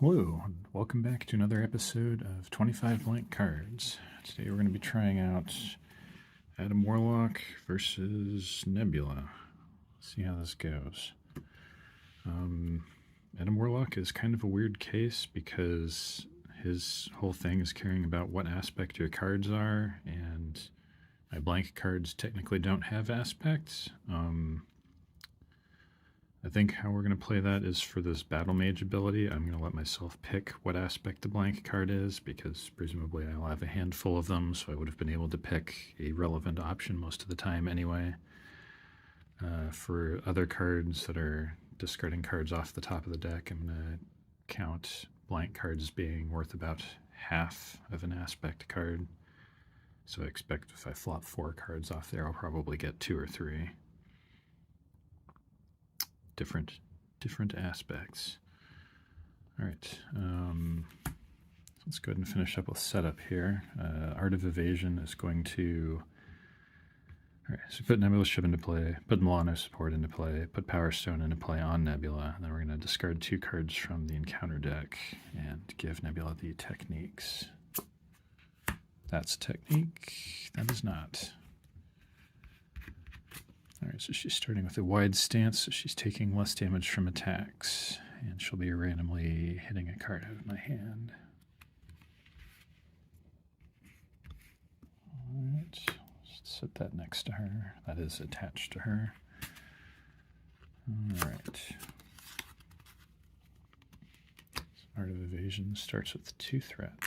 Hello, and welcome back to another episode of 25 Blank Cards. Today we're going to be trying out Adam Warlock versus Nebula. Let's see how this goes. Adam Warlock is kind of a weird case because his whole thing is caring about what aspect your cards are, and my blank cards technically don't have aspects. I think how we're going to play that is for this Battle Mage ability. I'm going to let myself pick what aspect the blank card is, because presumably I'll have a handful of them, so I would have been able to pick a relevant option most of the time anyway. For other cards that are discarding cards off the top of the deck, I'm going to count blank cards being worth about half of an aspect card. So I expect if I flop 4 cards off there, I'll probably get 2 or 3. Different aspects. All right, let's go ahead and finish up with setup here. Art of Evasion is going to... All right, so put Nebula Ship into play, put Milano Support into play, put Power Stone into play on Nebula, and then we're going to discard 2 cards from the encounter deck and give Nebula the techniques. That's a technique. That is not. Alright, so she's starting with a wide stance, so she's taking less damage from attacks, and she'll be randomly hitting a card out of my hand. Alright, let's set that next to her. That is attached to her. Alright. Art of Evasion starts with 2 threat.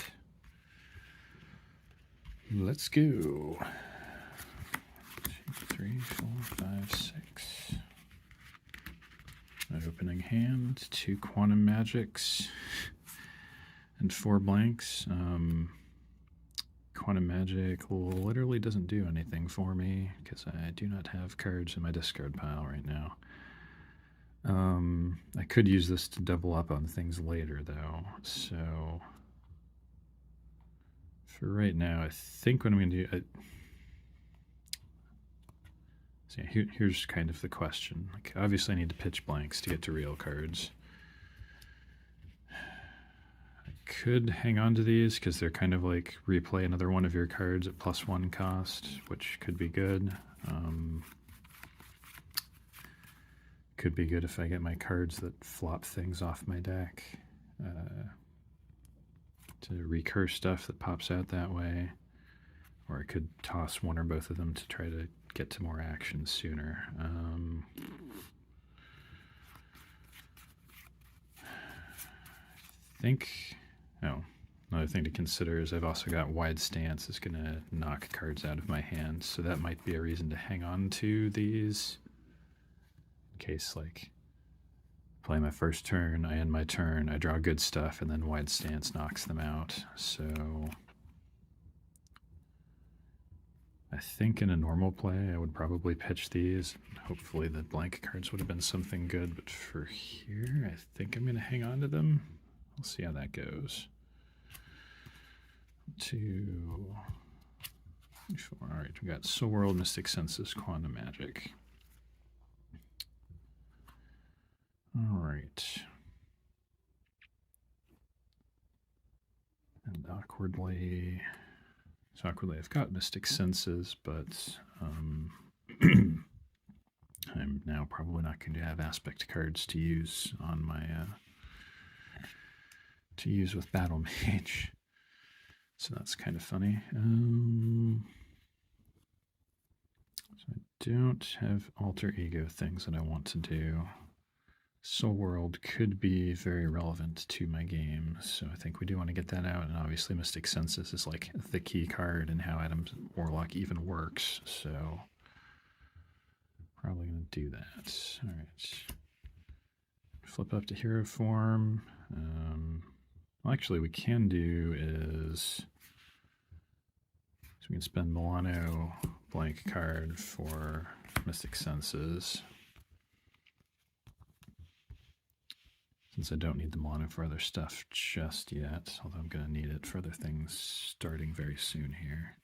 Let's go. 3, 4, 5, 6. Opening hand, 2 quantum magics, and 4 blanks. Quantum magic literally doesn't do anything for me because I do not have cards in my discard pile right now. I could use this to double up on things later though, so for right now I think what I'm going to do... So yeah, here's kind of the question. Like, obviously I need to pitch blanks to get to real cards. I could hang on to these because they're kind of like replay another one of your cards at +1 cost, which could be good. Could be good if I get my cards that flop things off my deck to recur stuff that pops out that way. Or I could toss one or both of them to try to get to more action sooner. I think, another thing to consider is I've also got wide stance is going to knock cards out of my hand, so that might be a reason to hang on to these in case, like, play my first turn, I end my turn, I draw good stuff, and then wide stance knocks them out. So I think in a normal play I would probably pitch these. Hopefully the blank cards would have been something good, but for here I think I'm going to hang on to them. We'll see how that goes. 2, 3, 4. All right, we got Soul World, Mystic Senses, Quantum Magic. All right. And awkwardly, I've got Mystic Senses, but I'm now probably not going to have aspect cards to use on my to use with Battle Mage. So that's kind of funny. So I don't have alter ego things that I want to do. Soul World could be very relevant to my game, so I think we do want to get that out, and obviously Mystic Senses is like the key card in how Adam Warlock even works, so probably going to do that. All right. Flip up to hero form. Well, actually, we can do is... So we can spend Milano blank card for Mystic Senses. Since I don't need the Milano for other stuff just yet, although I'm going to need it for other things starting very soon here.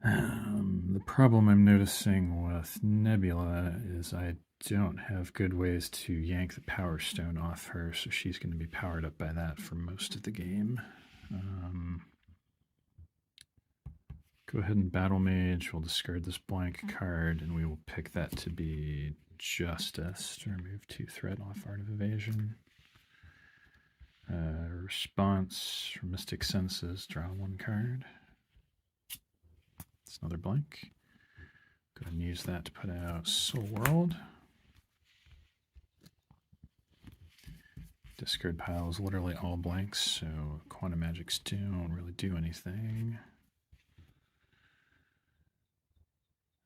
The problem I'm noticing with Nebula is I don't have good ways to yank the power stone off her, so she's going to be powered up by that for most of the game. Go ahead and Battle Mage. We'll discard this blank card, and we will pick that to be Justice to remove 2 threat off Art of Evasion. Response from Mystic Senses. Draw 1 card. It's another blank. Go ahead and use that to put out Soul World. Discard pile is literally all blanks, so Quantum Magics don't really do anything.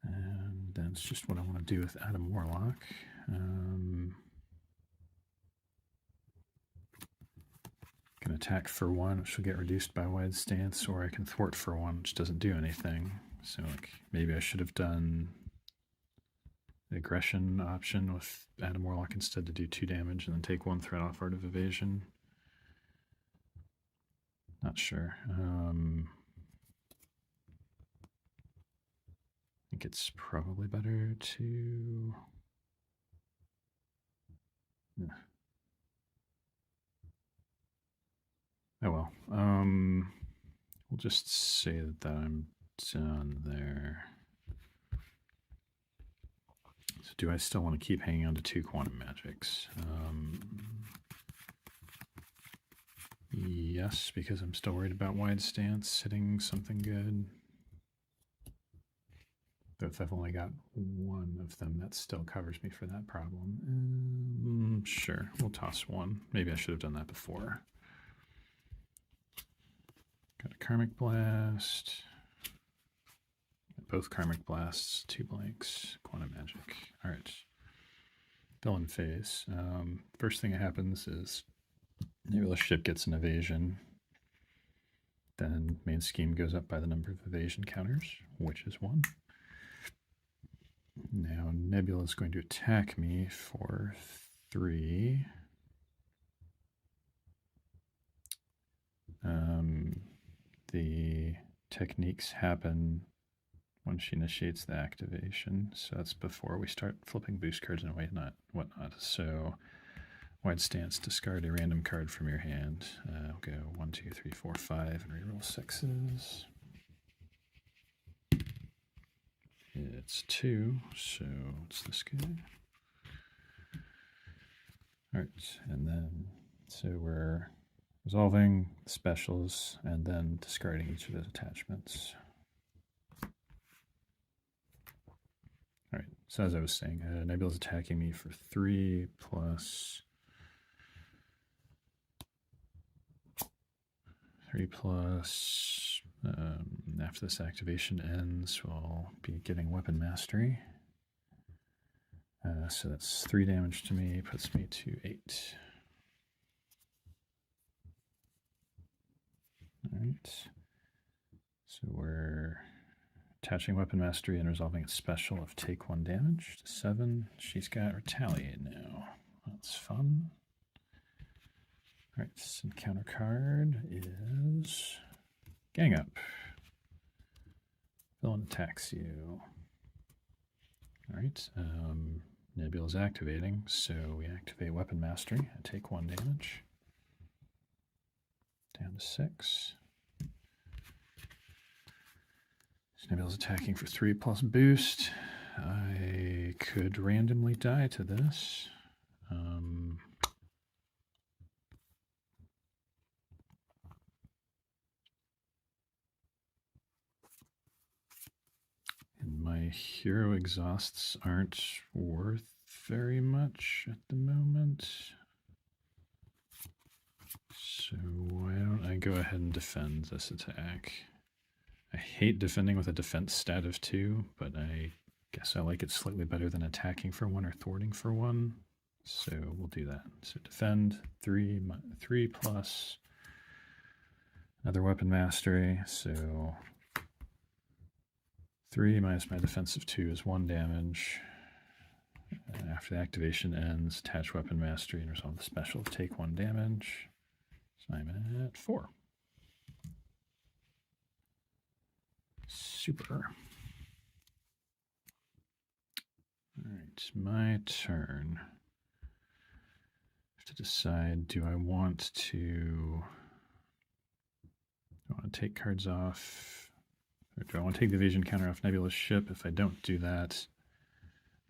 And that's just what I want to do with Adam Warlock. Can attack for 1, which will get reduced by Wide Stance, or I can thwart for 1, which doesn't do anything. So like maybe I should have done the aggression option with Adam Warlock instead to do 2 damage and then take 1 threat off Art of Evasion. Not sure. I think it's probably better to... Yeah. Oh well. We'll just say that I'm done there. So do I still want to keep hanging on to 2 Quantum Magics? Yes, because I'm still worried about Wide Stance hitting something good. Though if I've only got 1 of them, that still covers me for that problem. Sure, we'll toss 1. Maybe I should have done that before. Got a Karmic Blast. Both Karmic Blasts, 2 blanks, Quantum Magic. All right. Villain phase. First thing that happens is Nebula ship gets an evasion. Then main scheme goes up by the number of evasion counters, which is 1. Now Nebula is going to attack me for 3. The techniques happen when she initiates the activation, so that's before we start flipping boost cards and whatnot. So Wide Stance, discard a random card from your hand. I'll go 1, 2, 3, 4, 5, and reroll 6s. It's 2, so it's this guy. All right, and then so we're resolving specials and then discarding each of those attachments. All right, so as I was saying, Nebula's attacking me for 3 plus 3 plus. After this activation ends, we'll be getting Weapon Mastery. So that's 3 damage to me, puts me to 8. All right. So we're attaching Weapon Mastery and resolving its special of take 1 damage to 7. She's got Retaliate now. That's fun. All right, this encounter card is Gang Up. Villain attacks you. All right, Nebula's activating, so we activate Weapon Mastery and take 1 damage. Down to 6. So Nebula's attacking for 3 plus boost. I could randomly die to this. And my hero exhausts aren't worth very much at the moment. So why don't I go ahead and defend this attack? I hate defending with a defense stat of 2, but I guess I like it slightly better than attacking for 1 or thwarting for 1. So we'll do that. So defend 3 plus another Weapon Mastery. So 3 minus my defensive 2 is 1 damage. And after the activation ends, attach Weapon Mastery and resolve the special. Take 1 damage. So I'm at 4. Super. All right, my turn. I have to decide, do I want to take cards off, or do I want to take the evasion counter off Nebula's ship? If I don't do that,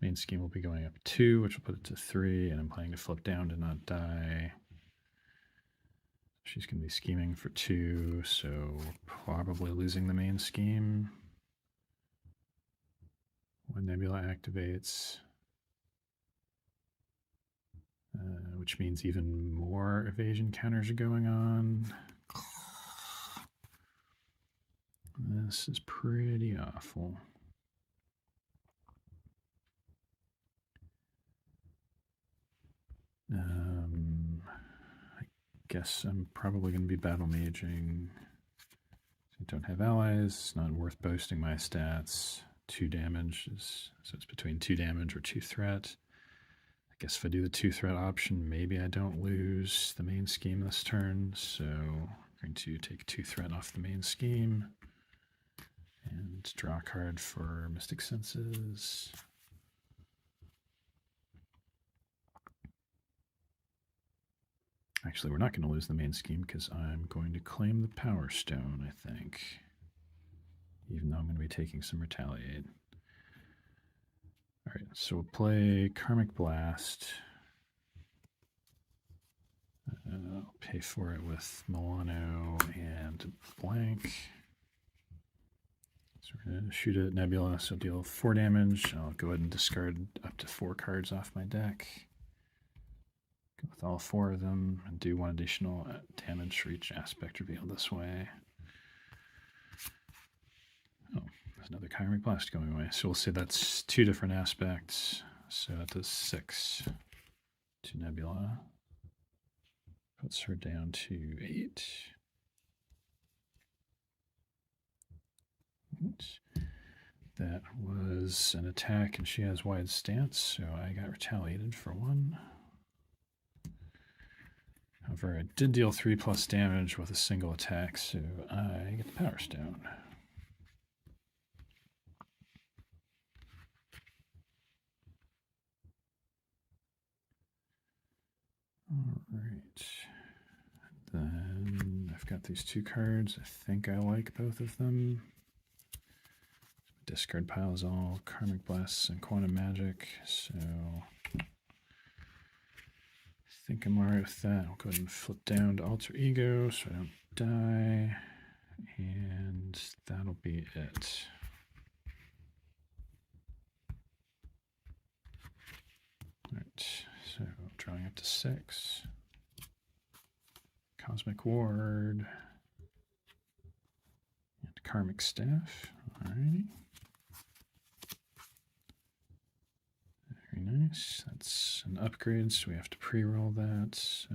main scheme will be going up 2, which will put it to 3, and I'm planning to flip down to not die. She's going to be scheming for 2, so probably losing the main scheme when Nebula activates, which means even more evasion counters are going on. This is pretty awful. I guess I'm probably going to be battle maging. I don't have allies. It's not worth boasting my stats. 2 damage is, so it's between 2 damage or 2 threat. I guess if I do the 2 threat option, maybe I don't lose the main scheme this turn. So I'm going to take 2 threat off the main scheme and draw a card for Mystic Senses. Actually, we're not going to lose the main scheme because I'm going to claim the Power Stone, I think. Even though I'm going to be taking some Retaliate. Alright, so we'll play Karmic Blast. I'll pay for it with Milano and blank. So we're going to shoot at Nebula, so deal 4 damage. I'll go ahead and discard up to 4 cards off my deck. Go with all 4 of them and do 1 additional damage for each aspect revealed this way. Oh, there's another Karmic Blast going away. So we'll say that's 2 different aspects. So that does 6 to Nebula. Puts her down to 8. That was an attack, and she has wide stance, so I got retaliated for 1. However, I did deal 3+ damage with a single attack, so I get the Power Stone. Alright. Then I've got these 2 cards. I think I like both of them. Discard pile is all Karmic Blasts and Quantum Magic, so I think I'm alright with that. I'll go ahead and flip down to Alter Ego so I don't die, and that'll be it. Alright, so drawing up to 6. Cosmic Ward and Karmic Staff. Alrighty. Very nice. That's an upgrade, so we have to pre-roll that.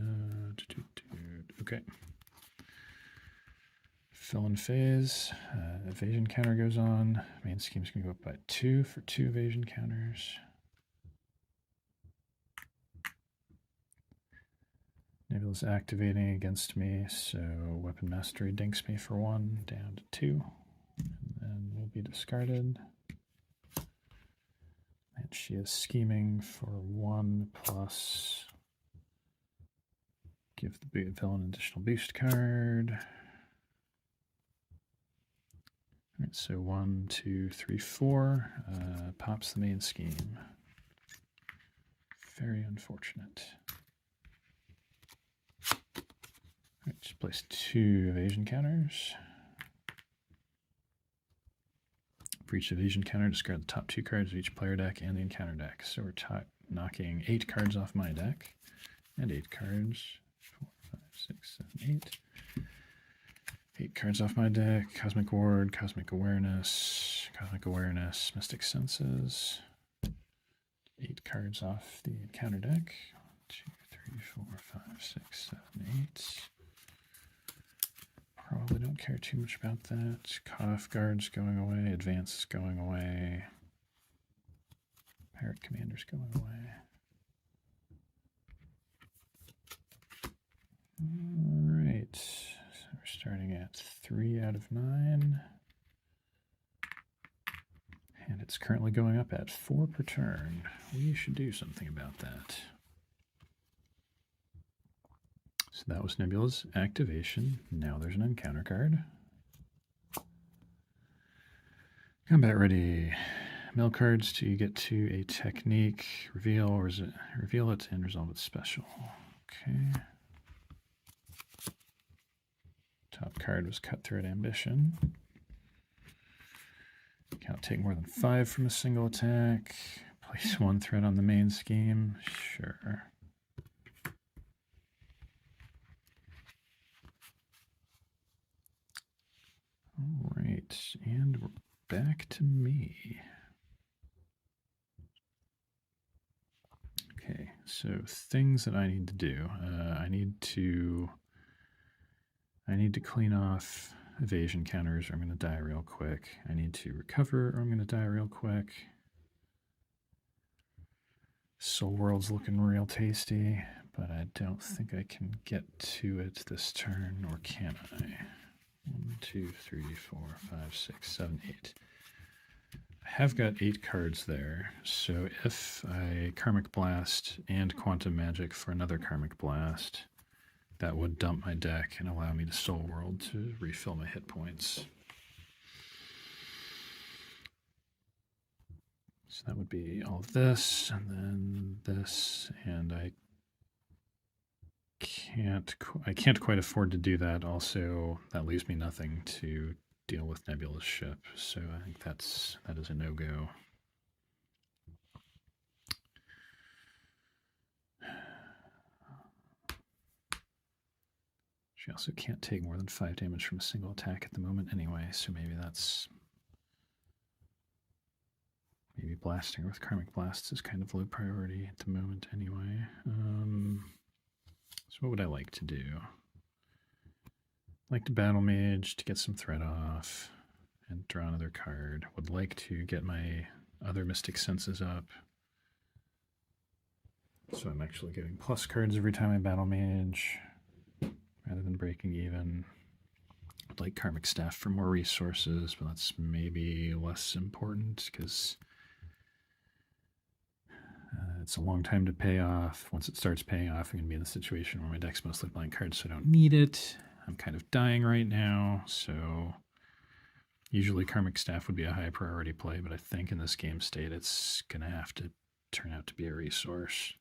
Okay. Fill in phase. Evasion counter goes on. Main scheme's going to go up by 2 for 2 evasion counters. Nebula's activating against me, so Weapon Mastery dinks me for 1, down to 2. And then will be discarded. And she is scheming for 1 plus give the villain an additional boost card. Alright, so 1, 2, 3, 4. Pops the main scheme. Very unfortunate. Alright, just place 2 evasion counters. For each evasion counter, discard the top 2 cards of each player deck and the encounter deck. So we're knocking 8 cards off my deck. And 8 cards. 4, 5, 6, 7, 8. 8 cards off my deck. Cosmic Ward, Cosmic Awareness, Mystic Senses. 8 cards off the encounter deck. 1, 2, 3, 4, 5, 6, 7, 8. Probably don't care too much about that. Caught off guard's going away. Advance is going away. Pirate Commander's going away. Alright. So we're starting at 3 out of 9. Hand it it's currently going up at 4 per turn. We should do something about that. So that was Nebula's activation. Now there's an encounter card. Combat ready. Mill cards till you get to a technique. Reveal, or is it reveal it and resolve it special? Okay. Top card was Cutthroat Ambition. Can't take more than 5 from a single attack. Place 1 threat on the main scheme. Sure. All right, and we're back to me. Okay, so things that I need to do. I need to clean off evasion counters, or I'm going to die real quick. I need to recover, or I'm going to die real quick. Soul World's looking real tasty, but I don't think I can get to it this turn, or can I? 1, 2, 3, 4, 5, 6, 7, 8. I have got 8 cards there, so if I Karmic Blast and Quantum Magic for another Karmic Blast, that would dump my deck and allow me to Soul World to refill my hit points. So that would be all of this, and then this, and I can't quite afford to do that. Also, that leaves me nothing to deal with Nebula's ship, so I think that is a no-go. She also can't take more than 5 damage from a single attack at the moment anyway, so maybe blasting her with Karmic Blasts is kind of low priority at the moment anyway. So what would I like to do? I'd like to Battle Mage to get some threat off and draw another card. Would like to get my other Mystic Senses up, so I'm actually getting plus cards every time I Battle Mage, rather than breaking even. I'd like Karmic Staff for more resources, but that's maybe less important because it's a long time to pay off. Once it starts paying off, I'm going to be in the situation where my deck's mostly blank cards, so I don't need it. I'm kind of dying right now, so usually Karmic Staff would be a high priority play, but I think in this game state it's going to have to turn out to be a resource.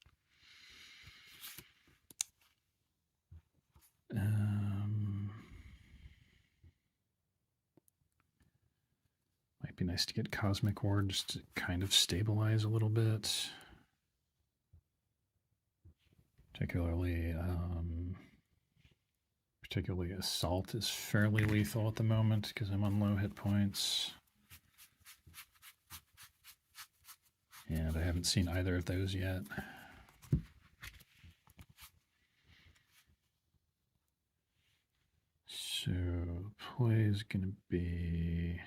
Might be nice to get Cosmic Ward just to kind of stabilize a little bit. Particularly Assault is fairly lethal at the moment because I'm on low hit points. And I haven't seen either of those yet. So play is going to be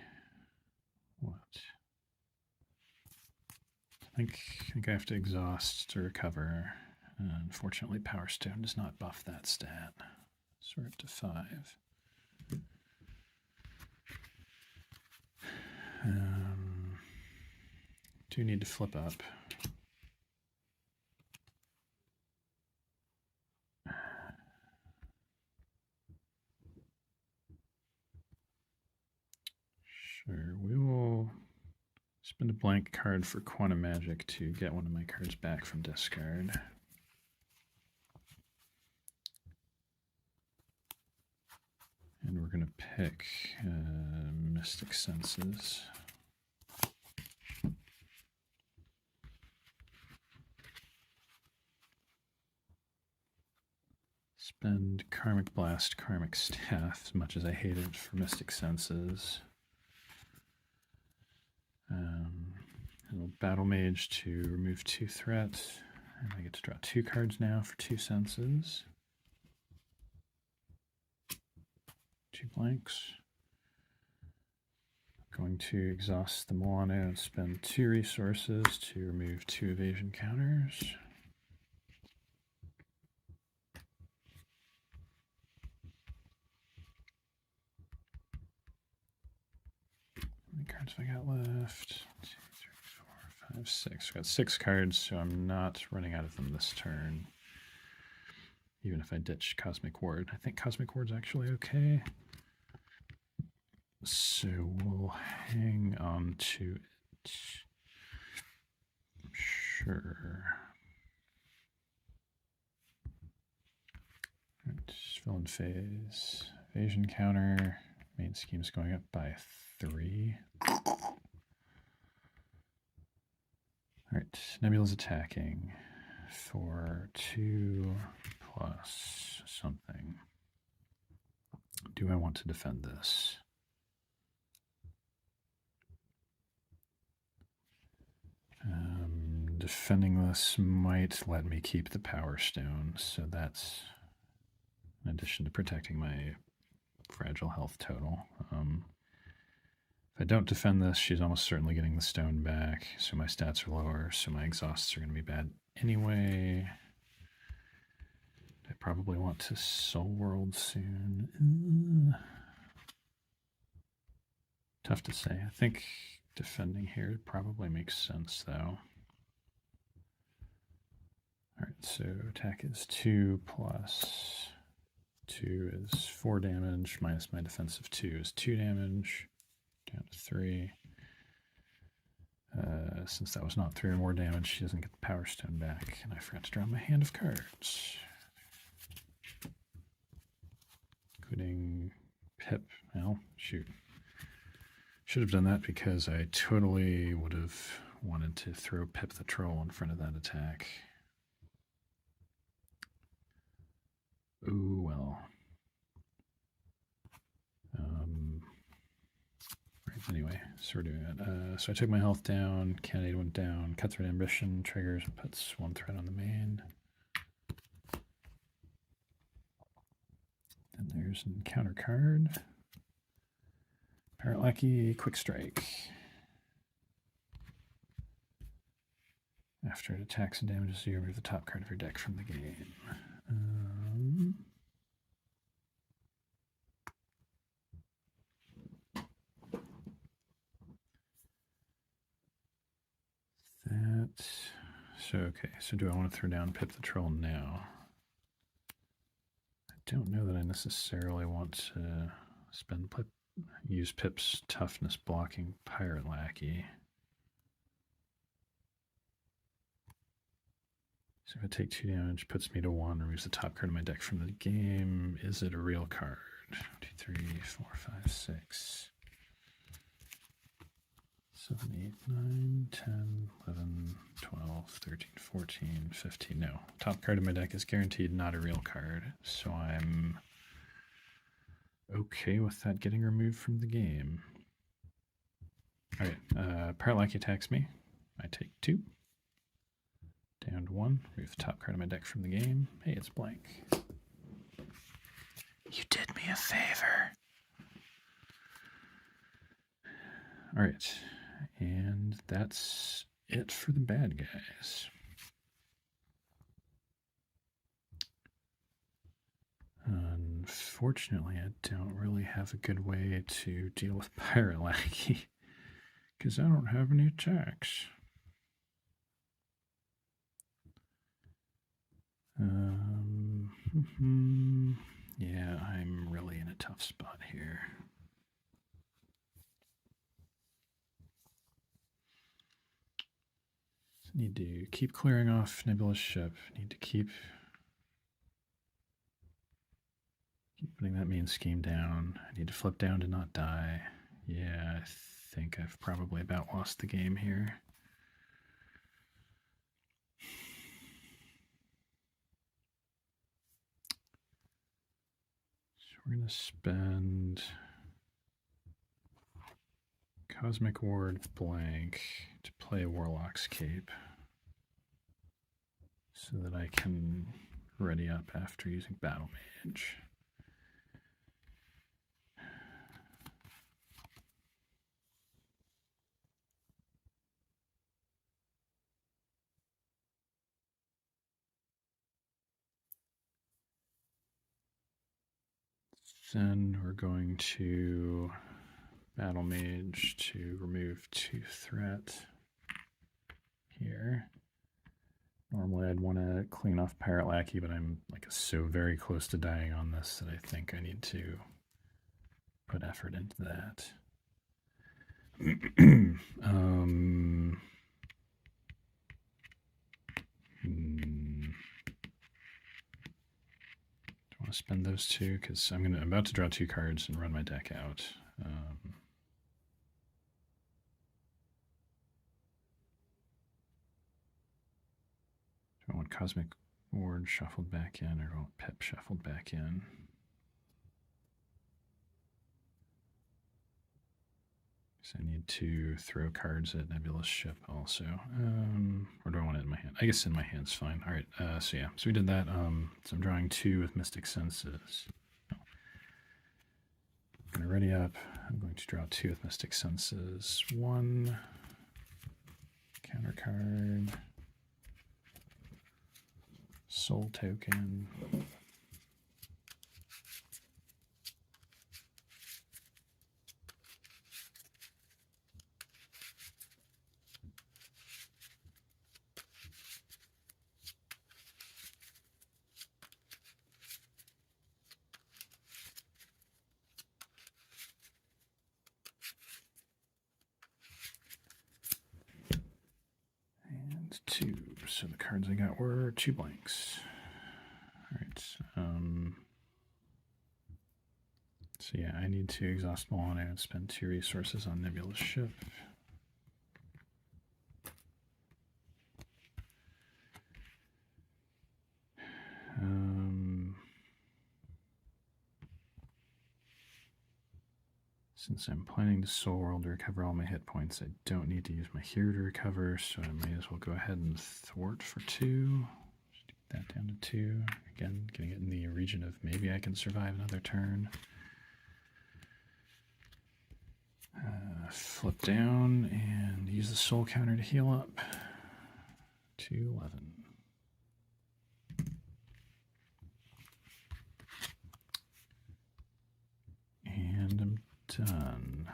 what? I think I have to exhaust to recover. Unfortunately, Power Stone does not buff that stat. So we're up to 5. Do need to flip up. Sure, we will spend a blank card for Quantum Magic to get one of my cards back from discard. And we're going to pick Mystic Senses. Spend Karmic Blast, Karmic Staff, as much as I hate it, for Mystic Senses. It'll Battle Mage to remove 2 threats. And I get to draw 2 cards now for 2 senses. 2 blanks. Going to exhaust the Milano and spend 2 resources to remove 2 evasion counters. How many cards have I got left? 2, 5, 6. I've got 6 cards, so I'm not running out of them this turn. Even if I ditch Cosmic Ward. I think Cosmic Ward's actually okay. So we'll hang on to it. Sure. Right, villain phase. Evasion counter. Main scheme's going up by 3. Alright, Nebula's attacking for 2 plus something. Do I want to defend this? Defending this might let me keep the Power Stone, so that's in addition to protecting my fragile health total. If I don't defend this, she's almost certainly getting the stone back, so my stats are lower, so my exhausts are going to be bad anyway. I probably want to Soul World soon. Tough to say. I think defending here probably makes sense, though. Alright, so attack is 2 plus 2 is 4 damage, minus my defensive 2 is 2 damage, down to 3. Since that was not 3 or more damage, she doesn't get the Power Stone back, and I forgot to draw my hand of cards. Including Pip. Well, shoot. Should have done that because I totally would have wanted to throw Pip the Troll in front of that attack. Ooh, well. Right, anyway, so we're doing it. So I took my health down, Candidate went down, Cutthroat Ambition triggers and puts 1 threat on the main. Then there's an encounter card. Pirate Lackey, Quick Strike. After it attacks and damages you, remove the top card of your deck from the game. Okay, so do I want to throw down Pip the Troll now? I don't know that I necessarily want to use Pip's toughness blocking Pirate Lackey. So if I take 2 damage, puts me to 1, removes the top card of my deck from the game. Is it a real card? 2, 3, 4, 5, 6. 7, 8, 9, 10, 11, 12, 13, 14, 15. No. Top card of my deck is guaranteed not a real card, so I'm okay with that getting removed from the game. Alright, Pirate Lackey attacks me. I take 2. Down to 1. Remove the top card of my deck from the game. Hey, it's blank. You did me a favor. Alright. And that's it for the bad guys. Unfortunately, I don't really have a good way to deal with Pirate Lackey because I don't have any attacks. Yeah, I'm really in a tough spot here. Need to keep clearing off Nebula's ship. Need to keep putting that main scheme down. I need to flip down to not die. Yeah, I think I've probably about lost the game here. So we're going to spend Cosmic Ward blank to play Warlock's Cape so that I can ready up after using Battle Mage. Then we're going to Battle Mage to remove 2 threat. here. Normally I'd want to clean off Pirate Lackey, but I'm like so very close to dying on this that I think I need to put effort into that. Do I want to spend those two? Because I'm about to draw 2 cards and run my deck out. Do I want Cosmic Ward shuffled back in, or do I want Pep shuffled back in? Because I need to throw cards at Nebula's ship also. Or do I want it in my hand? I guess in my hand's fine. All right, so yeah, so we did that. So I'm drawing 2 with Mystic Senses. I'm going to ready up. I'm going to draw 2 with Mystic Senses. 1 counter card. Soul token. And 2. So the cards I got were 2 blanks. All right. So yeah, I need to exhaust mana and spend 2 resources on Nebula's ship. Since I'm planning to Soul World to recover all my hit points, I don't need to use my hero to recover, so I may as well go ahead and thwart for 2. Just get that down to 2. Again, getting it in the region of maybe I can survive another turn. Flip down and use the soul counter to heal up to 11. And I'm done.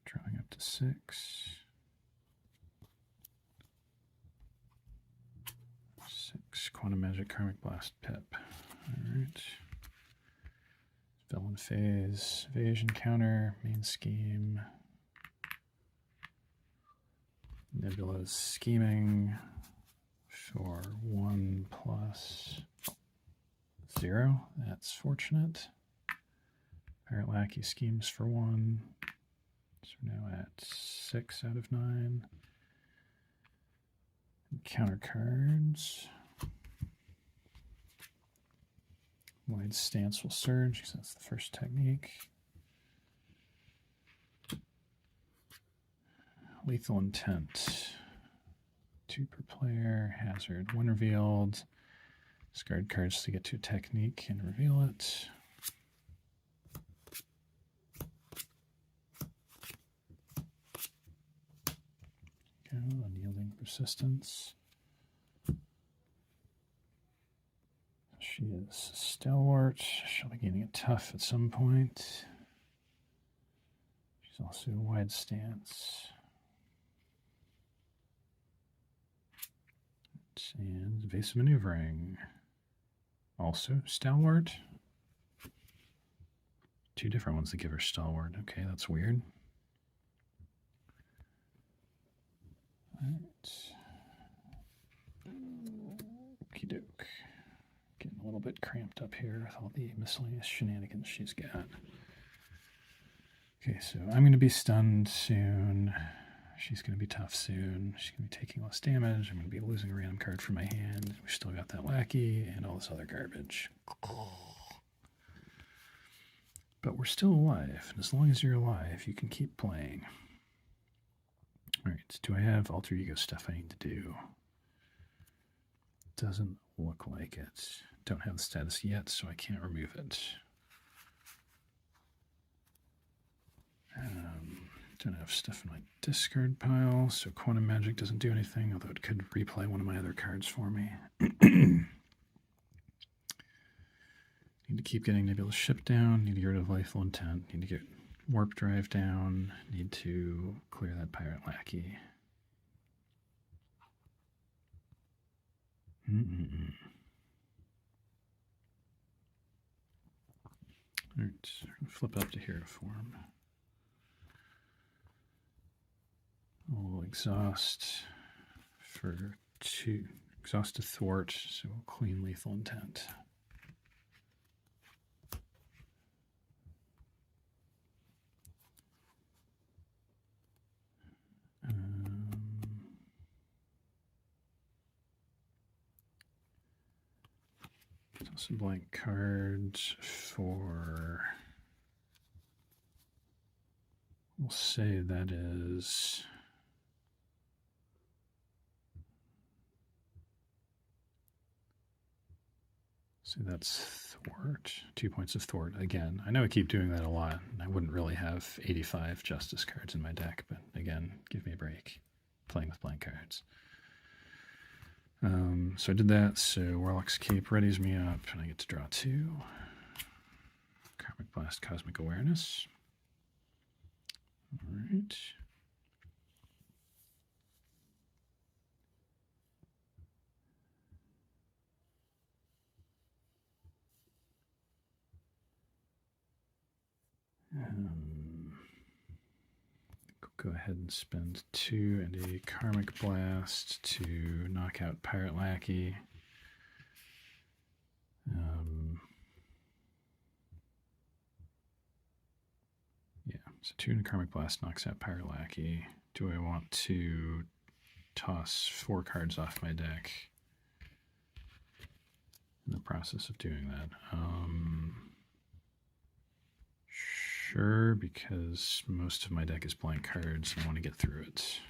Drawing up to 6. 6. Quantum Magic, Karmic Blast, Pep. Alright. Villain phase, evasion counter, main scheme. Nebula's scheming for 1 plus 0. That's fortunate. Pirate Lackey schemes for 1. So we're now at 6 out of 9. Counter cards. Wide stance will surge because that's the first technique. Lethal Intent. 2 per player. Hazard. When revealed, discard cards to get to a technique and reveal it. Go. Unyielding Persistence. She is stalwart. She'll be gaining a tough at some point. She's also a wide stance. And evasive maneuvering. Also stalwart. 2 different ones that give her stalwart. Okay, that's weird. All right. Okie doke. Getting a little bit cramped up here with all the miscellaneous shenanigans she's got. Okay, so I'm going to be stunned soon. She's going to be tough soon. She's going to be taking less damage. I'm going to be losing a random card from my hand. We still got that lackey and all this other garbage. But we're still alive. And as long as you're alive, you can keep playing. All right, do I have alter ego stuff I need to do? Doesn't look like it. Don't have the status yet, so I can't remove it. Don't have stuff in my discard pile, so Quantum Magic doesn't do anything, although it could replay one of my other cards for me. Need to keep getting Nebula's ship down. Need to get rid of Lethal Intent. Need to get warp drive down. Need to clear that pirate lackey. Alright, flip up to hero form. We'll exhaust for 2. Exhaust to thwart, so we'll clean lethal intent. Some blank cards for, we'll say that is that's thwart. 2 points of thwart. Again, I know I keep doing that a lot. I wouldn't really have 85 justice cards in my deck, but again, give me a break. Playing with blank cards. So I did that, so Warlock's Cape readies me up, and I get to draw 2. Karmic Blast, Cosmic Awareness. Alright. Go ahead and spend 2 and a Karmic Blast to knock out Pirate Lackey. Yeah, so 2 and a Karmic Blast knocks out Pirate Lackey. Do I want to toss 4 cards off my deck in the process of doing that? Sure, because most of my deck is blank cards and I want to get through it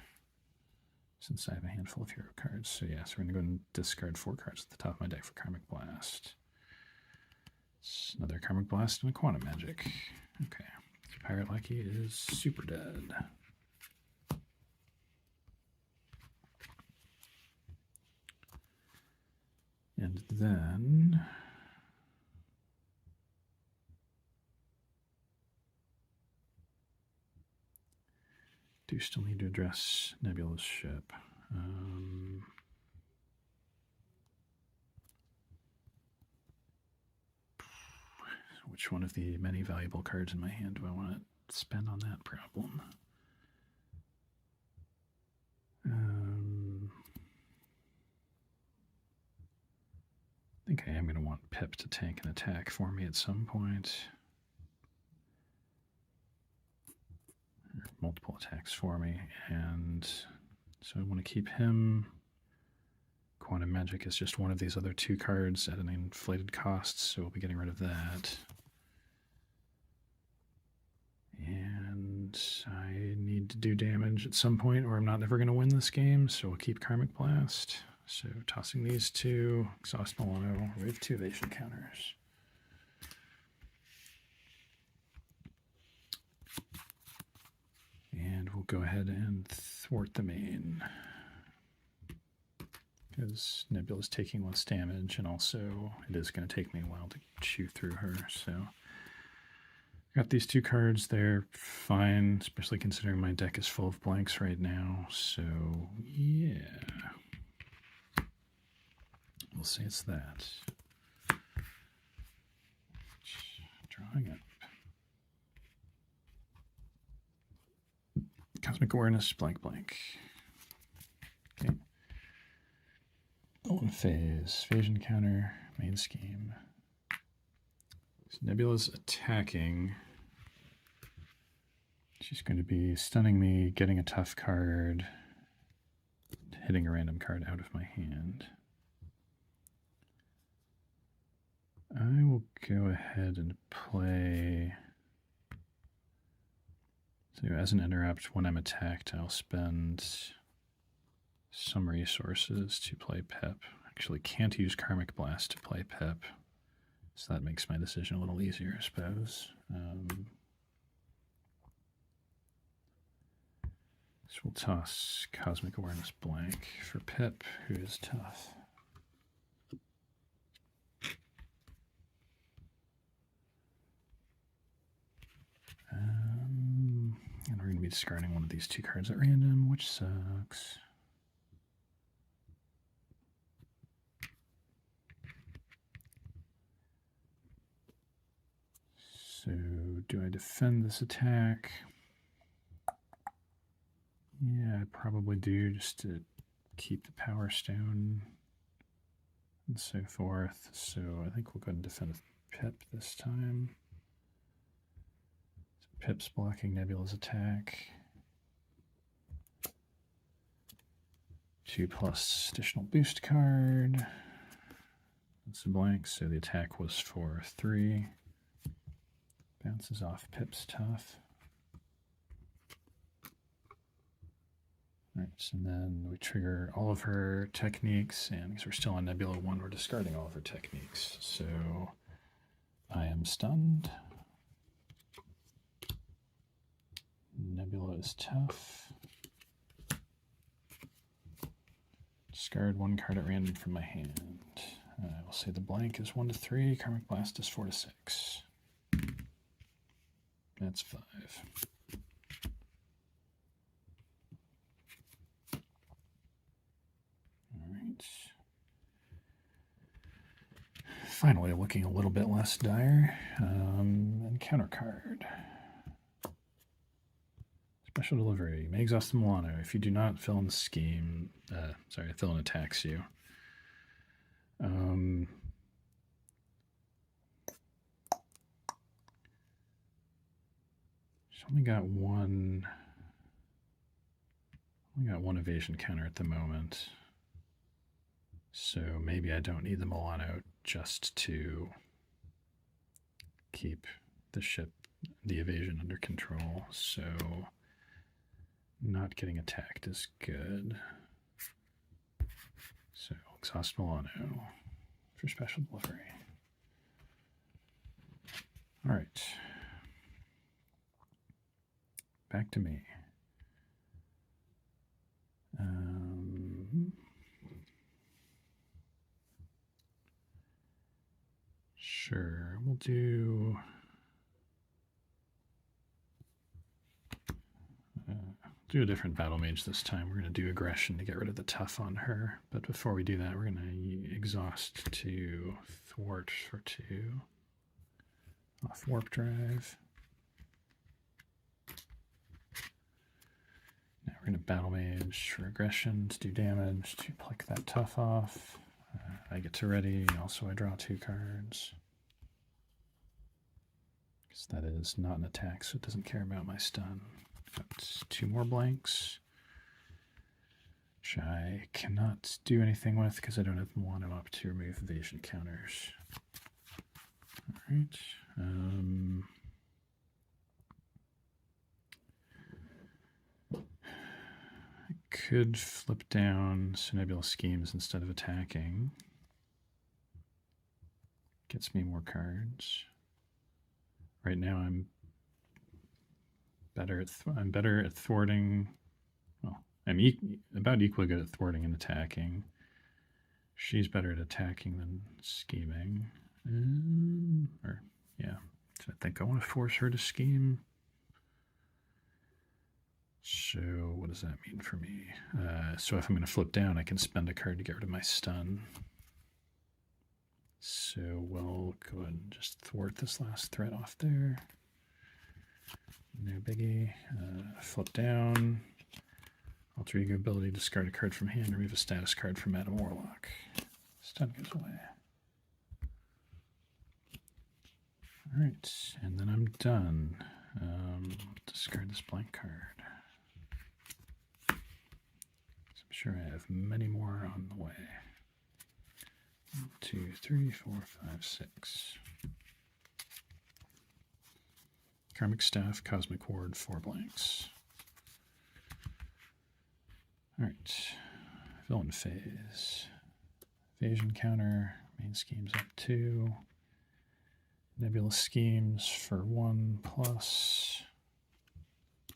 since I have a handful of hero cards. So yeah, so we're going to go and discard 4 cards at the top of my deck for Karmic Blast. It's another Karmic Blast and a Quantum Magic. Okay, Pirate Lackey is super dead. And then do still need to address Nebula's ship. Which one of the many valuable cards in my hand do I want to spend on that problem? I think I am going to want Pip to tank an attack for me at some point. Multiple attacks for me, and so I want to keep him. Quantum Magic is just one of these other 2 cards at an inflated cost, so we'll be getting rid of that. And I need to do damage at some point or I'm not ever going to win this game, so we'll keep Karmic Blast. So tossing these 2, exhaust Milano, we have 2 evasion counters. And we'll go ahead and thwart the main, because Nebula's taking less damage, and also it is going to take me a while to chew through her. So got these 2 cards, they're fine, especially considering my deck is full of blanks right now. So yeah, we'll say it's that. Drawing up. Cosmic Awareness, blank, blank. Okay. Golden Phase, Evasion Counter, main scheme. So Nebula's attacking. She's going to be stunning me, getting a tough card, hitting a random card out of my hand. I will go ahead and play. So as an interrupt, when I'm attacked, I'll spend some resources to play Pip. Actually can't use Karmic Blast to play Pip, so that makes my decision a little easier, I suppose. So we'll toss Cosmic Awareness blank for Pip, who is tough. And we're going to be discarding one of these 2 cards at random, which sucks. So, do I defend this attack? Yeah, I probably do, just to keep the Power Stone and so forth. So I think we'll go ahead and defend with Pip this time. So Pip's blocking Nebula's attack. 2+ additional boost card. It's a blank, so the attack was for 3. Bounces off Pip's tough. Alright, and then we trigger all of her techniques, and because we're still on Nebula 1, we're discarding all of her techniques. So I am stunned. Nebula is tough. Discard 1 card at random from my hand. I will say the blank is 1 to 3, Karmic Blast is 4 to 6. That's 5. Alright. Finally looking a little bit less dire. And counter card. Special delivery. You may exhaust the Milano. If you do not fill in the scheme, fill in attacks you. She's only got one evasion counter at the moment. So maybe I don't need the Milano just to keep the evasion under control. So not getting attacked is good. So exhaust Milano for special delivery. All right. Back to me. Sure, we'll do a different battle mage this time. We're going to do aggression to get rid of the tough on her. But before we do that, we're going to exhaust to thwart for 2. Off warp drive. Now we're going to battle mage for aggression to do damage to pluck that tough off. I get to ready. Also, I draw 2 cards. Because that is not an attack, so it doesn't care about my stun. Got 2 more blanks, which I cannot do anything with because I don't have Milano up to remove evasion counters. All right. I could flip down Nebula Schemes instead of attacking. Gets me more cards. Right now I'm better at thwarting. Well, I'm about equally good at thwarting and attacking. She's better at attacking than scheming. So I think I want to force her to scheme. So what does that mean for me? So if I'm going to flip down, I can spend a card to get rid of my stun. So we'll go ahead and just thwart this last threat off there. No biggie. Flip down. Alter Ego ability, discard a card from hand, remove a status card from Madam Warlock. Stun goes away. Alright, and then I'm done. Discard this blank card. So I'm sure I have many more on the way. 1, 2, 3, 4, 5, 6. Karmic Staff, Cosmic Ward, 4 blanks. Alright, villain phase. Evasion counter, main schemes up 2. Nebula Schemes for 1 plus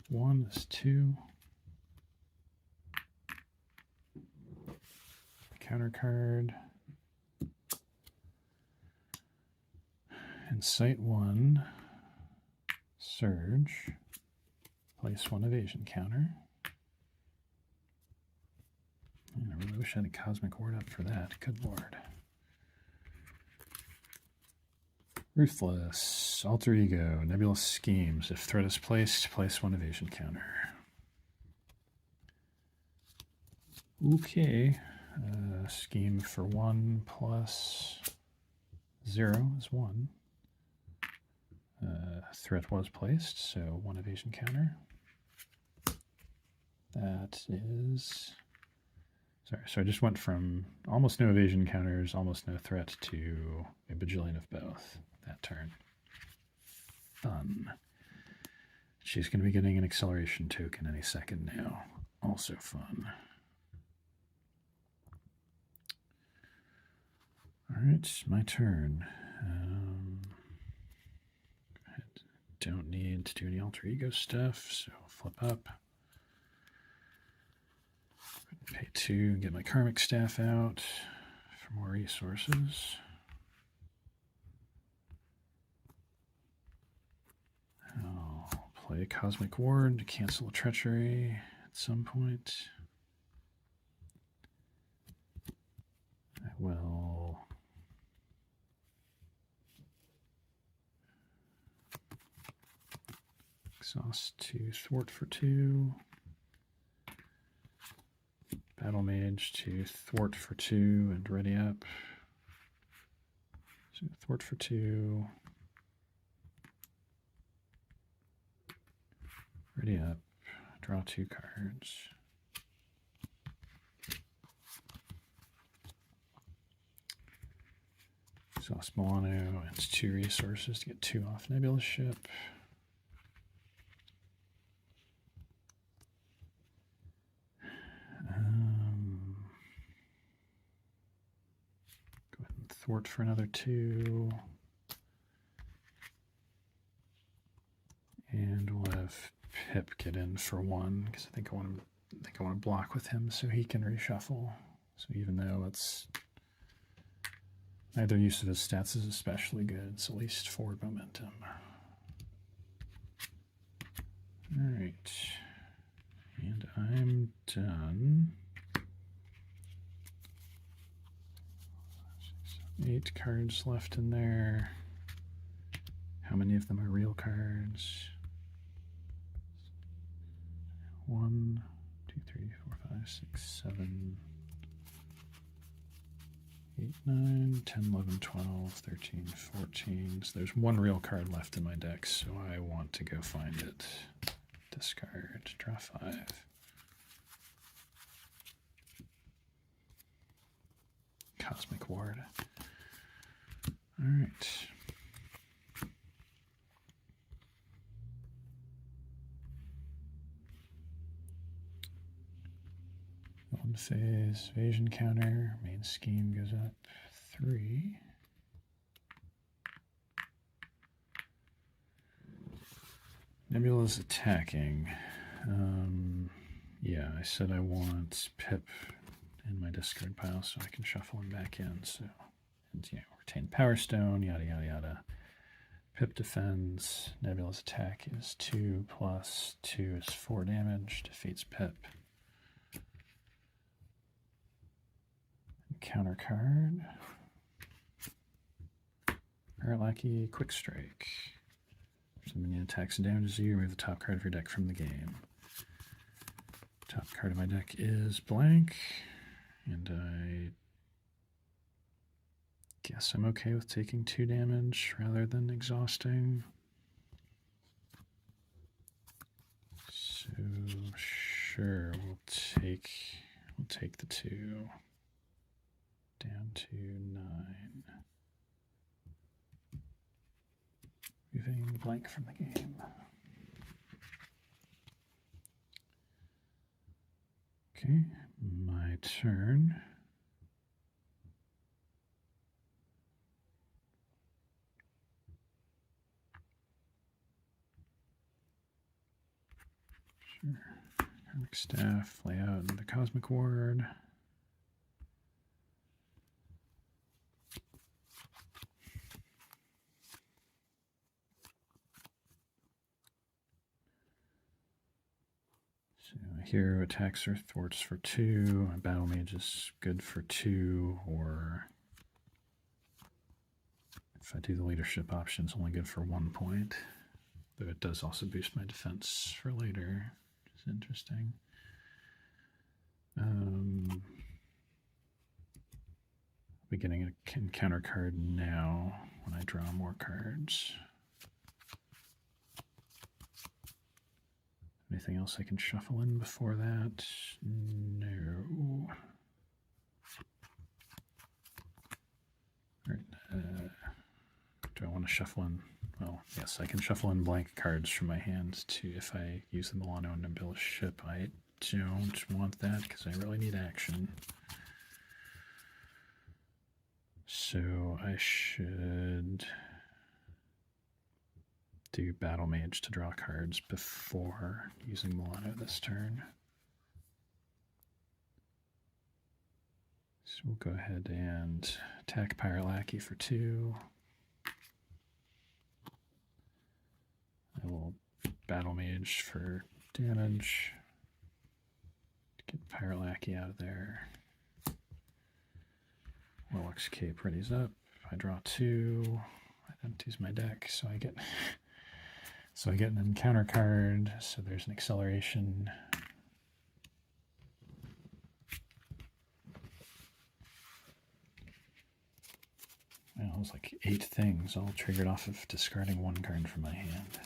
1 is 2. Counter card. Incite 1. Surge Place one evasion counter. I really wish I had a Cosmic Ward up for that. Good lord. Ruthless, Alter Ego, Nebula Schemes. If threat is placed, place one evasion counter. Okay. Scheme for 1 plus 0 is 1. Threat was placed, so one evasion counter. That is... Sorry, so I just went from almost no evasion counters, almost no threat, to a bajillion of both that turn. Fun. She's going to be getting an acceleration token any second now. Also fun. Alright, my turn. Don't need to do any alter ego stuff, so flip up. Pay 2 and get my karmic staff out for more resources. I'll play a Cosmic Ward to cancel a treachery at some point. I will exhaust to thwart for 2. Battle Mage to thwart for 2 and ready up. So thwart for 2. Ready up. Draw 2 cards. Exhaust mono and 2 resources to get 2 off Nebula's ship. Go ahead and thwart for another 2. And we'll have Pip get in for 1 because I think I want to block with him so he can reshuffle. So even though it's neither use of his stats is especially good, it's at least forward momentum. All right. And I'm done. 8 cards left in there. How many of them are real cards? 1, 2, 3, 4, 5, 6, 7, 8, 9, 10, 11, 12, 13, 14. So there's 1 real card left in my deck, so I want to go find it. Discard, draw 5. Cosmic Ward. All right. One phase, evasion counter, main scheme goes up 3. Nebula's attacking. Yeah, I said I want Pip in my discard pile so I can shuffle him back in. So, and retain Power Stone, yada yada yada. Pip defends. Nebula's attack is 2 plus 2 is 4 damage. Defeats Pip. Counter card. Warlock, Quick Strike. If the minion attacks and damages you, remove the top card of your deck from the game. Top card of my deck is blank, and I guess I'm okay with taking 2 damage rather than exhausting. So sure, we'll take the 2 down to 9. Moving blank from the game. Okay, my turn. Sure. Karmic Staff, lay out the Cosmic Ward. hero attacks or thwarts for 2. A battle mage is good for 2, or if I do the leadership option, it's only good for 1 point. Though it does also boost my defense for later, which is interesting. Be getting a encounter card now when I draw more cards. Anything else I can shuffle in before that? No. All right, do I want to shuffle in? Well, yes, I can shuffle in blank cards from my hand to if I use the Milano and Nebula ship. I don't want that because I really need action. So I should do Battle Mage to draw cards before using Milano this turn. So we'll go ahead and attack Pirate Lackey for 2. I will Battle Mage for damage to get Pirate Lackey out of there. Warlock's Cape readies up. I draw 2. That empties my deck, so I get an encounter card. So there's an acceleration. Well, it was like 8 things, all triggered off of discarding 1 card from my hand.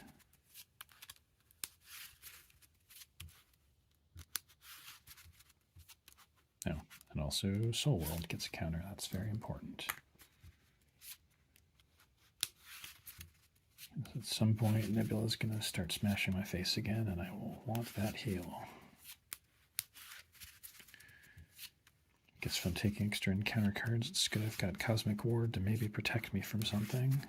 Oh, and also Soul World gets a counter. That's very important. At some point, Nebula's going to start smashing my face again, and I will want that heal. Guess if I'm taking extra encounter cards, it's good I've got Cosmic Ward to maybe protect me from something.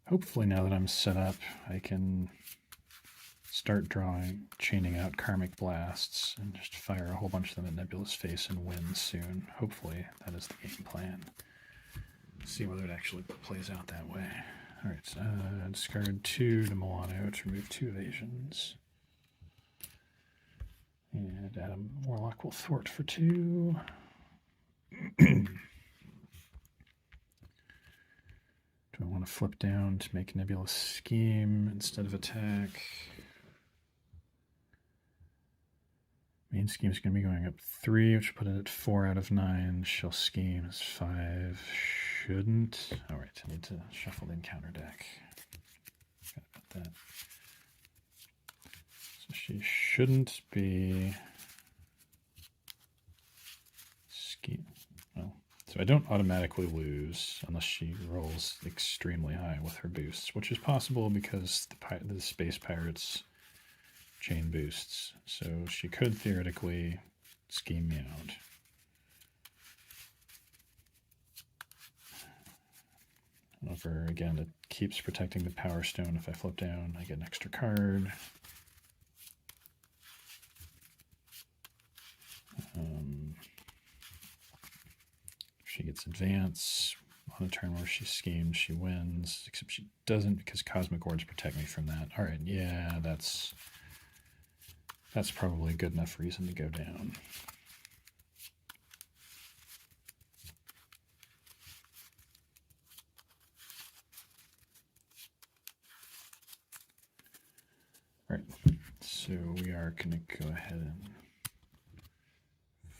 Hopefully now that I'm set up, I can start chaining out Karmic Blasts and just fire a whole bunch of them at Nebula's face and win soon. Hopefully that is the game plan. See whether it actually plays out that way. All right, discard 2 to Milano to remove 2 evasions. And Adam Warlock will thwart for 2. Do I want to flip down to make Nebula scheme instead of attack? Main scheme is going to be going up 3, which will put it at 4 out of 9. She'll scheme is 5. Shouldn't. All right, I need to shuffle the encounter deck. Forgot about that. So she shouldn't be scheme. Well, so I don't automatically lose unless she rolls extremely high with her boosts, which is possible because the Space Pirates chain boosts. So she could theoretically scheme me out. However, again, it keeps protecting the Power Stone. If I flip down, I get an extra card. She gets advance. On a turn where she schemes, she wins. Except she doesn't because Cosmic Wards protect me from that. All right, yeah, that's probably a good enough reason to go down. All right, so we are going to go ahead and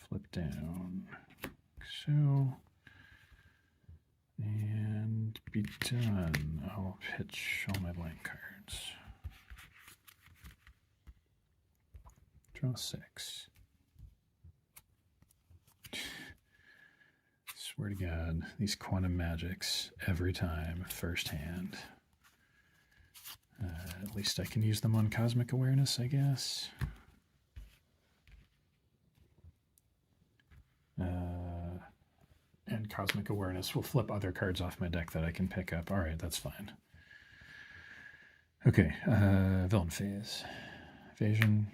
flip down, like so, and be done. I'll pitch all my blank cards. Draw 6. Swear to God, these quantum magics every time, first hand. At least I can use them on Cosmic Awareness, I guess. And Cosmic Awareness will flip other cards off my deck that I can pick up. All right, that's fine. Okay, Villain Phase. evasion.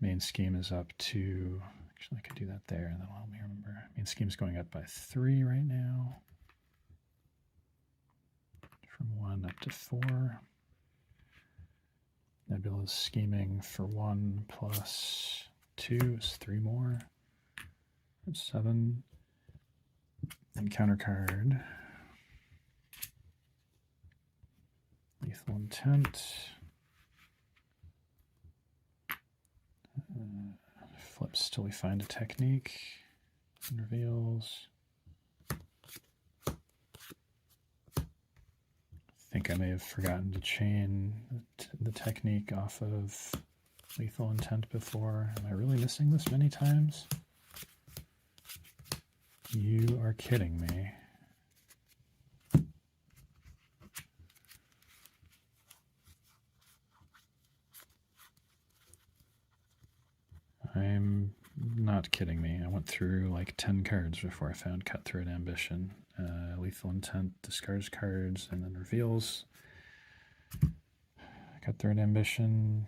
Main scheme is up to, actually I could do that there and that'll help me remember. Main scheme's going up by 3 right now. From 1 up to 4. Nebula's scheming for 1 plus 2 is 3 more. That's 7. Encounter card. Lethal Intent. Flips till we find a technique. And reveals. I think I may have forgotten to chain the technique off of Lethal Intent before. Am I really missing this many times? You are kidding me. I'm not kidding me. I went through like 10 cards before I found Cutthroat Ambition. Lethal Intent discards cards and then reveals. Cutthroat Ambition.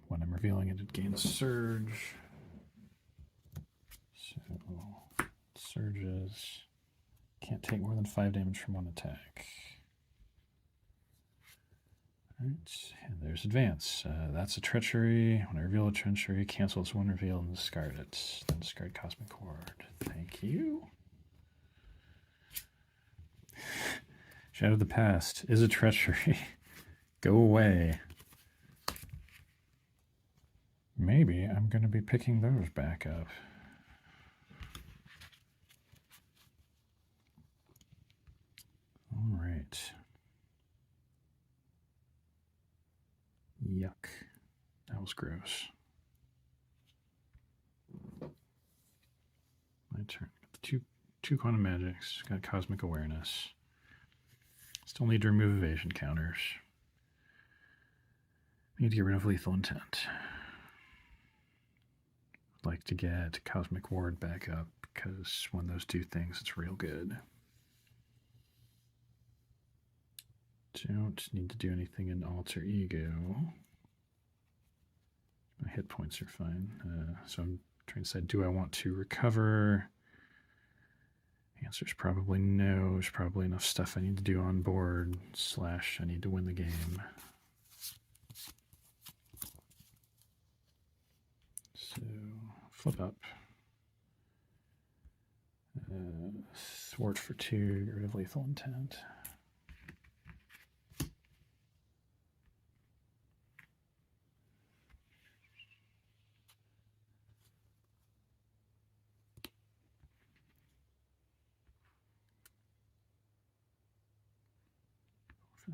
When I'm revealing it, it gains Surge. So, surges. Can't take more than 5 damage from 1 attack. Alright, and there's Advance. That's a Treachery. When I reveal a Treachery, cancel its 1 reveal and discard it. Then discard Cosmic Ward. Thank you. Shadow of the Past is a Treachery. Go away. Maybe I'm going to be picking those back up. All right. Yuck. That was gross. My turn. Two Quantum Magics. Got Cosmic Awareness. Still need to remove evasion counters. Need to get rid of Lethal Intent. I'd like to get Cosmic Ward back up because when those do things, it's real good. Don't need to do anything in Alter Ego. My hit points are fine. So I'm trying to decide, do I want to recover? The answer is probably no. There's probably enough stuff I need to do on board, / I need to win the game. So flip up. Thwart for 2, get rid of Lethal Intent.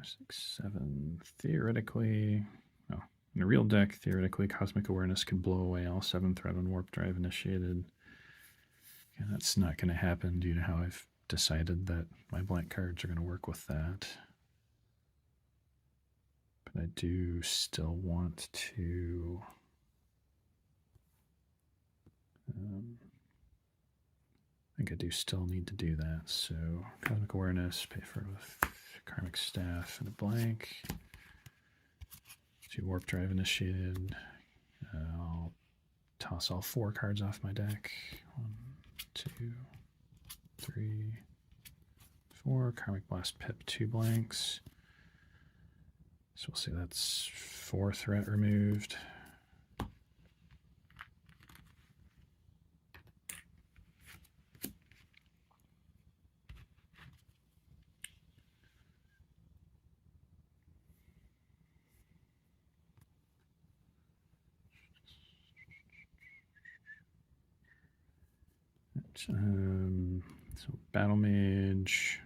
Six, 7. Theoretically, well, in a real deck, theoretically, Cosmic Awareness can blow away all 7 threat when Warp Drive initiated. And that's not going to happen due to how I've decided that my blank cards are going to work with that. But I do still want to I think I do still need to do that. So Cosmic Awareness, pay for it with Karmic Staff and a blank. 2 Warp Drive initiated. I'll toss all 4 cards off my deck. 1, 2, 3, 4. Karmic Blast Pip, 2 blanks. So we'll see that's 4 threat removed. So Battle Mage.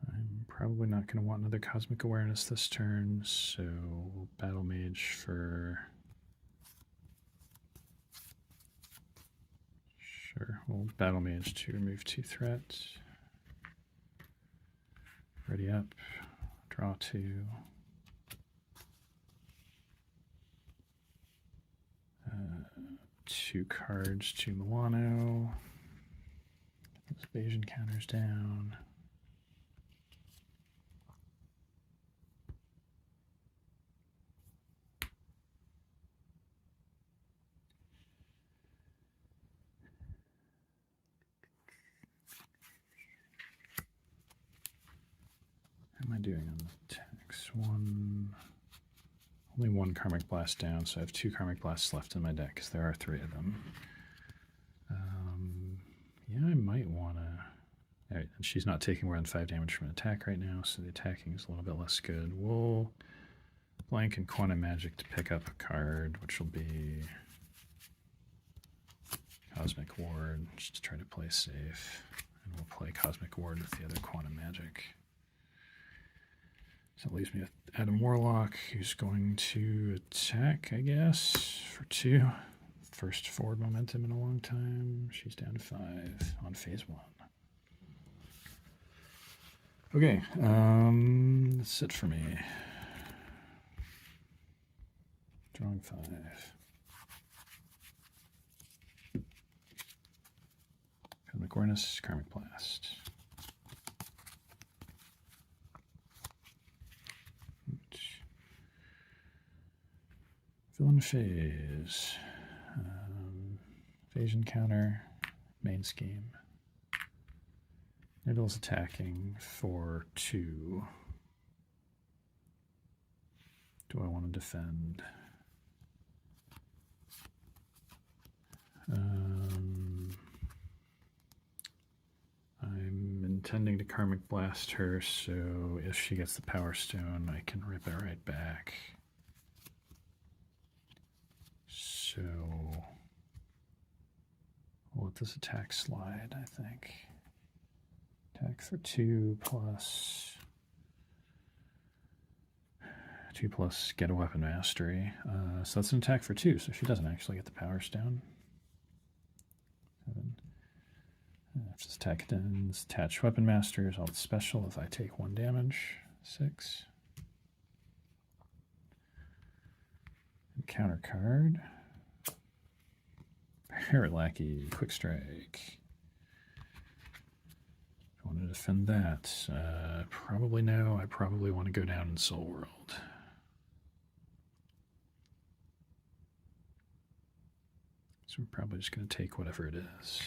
I'm probably not going to want another Cosmic Awareness this turn, so we'll Battle Mage for... Sure, we'll Battle Mage to remove 2 threats. Ready up, draw 2. 2 cards to Milano. Those evasion counters down. am I doing on the attacks? Only one Karmic Blast down, so I have 2 Karmic Blasts left in my deck, because there are 3 of them. Yeah, I might want to... Alright, and she's not taking more than 5 damage from an attack right now, so the attacking is a little bit less good. We'll blank and Quantum Magic to pick up a card, which will be Cosmic Ward, just to try to play safe. And we'll play Cosmic Ward with the other Quantum Magic. So that leaves me with Adam Warlock, who's going to attack, I guess, for 2. First forward momentum in a long time. She's down to 5 on phase 1. Okay, that's it for me. Drawing 5. Cosmic Awareness, Karmic Blast. Villain phase. Evasion counter, main scheme. Nebula's attacking for 2. Do I want to defend? I'm intending to Karmic Blast her, so if she gets the Power Stone, I can rip it right back. So we'll let this attack slide, I think. Attack for 2 plus 2 plus get a weapon mastery. So that's an attack for 2, so she doesn't actually get the Power Stone. 7. If this attack ends, attach weapon masters, I'll special if I take 1 damage. 6. And counter card. Parrot Lackey, Quick Strike. I want to defend that. Probably no. I probably want to go down in Soul World. So we're probably just going to take whatever it is.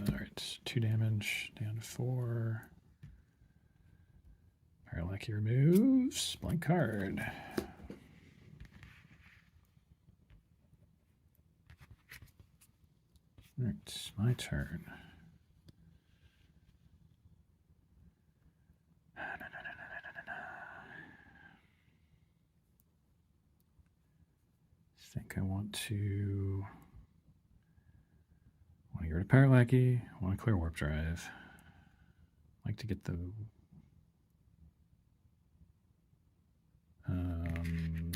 Alright, 2 damage, down to 4. Parrot Lackey removes. Blank card. Alright, my turn. I think I want to get rid of Parrot Lackey. I want to clear Warp Drive. I'd like to get the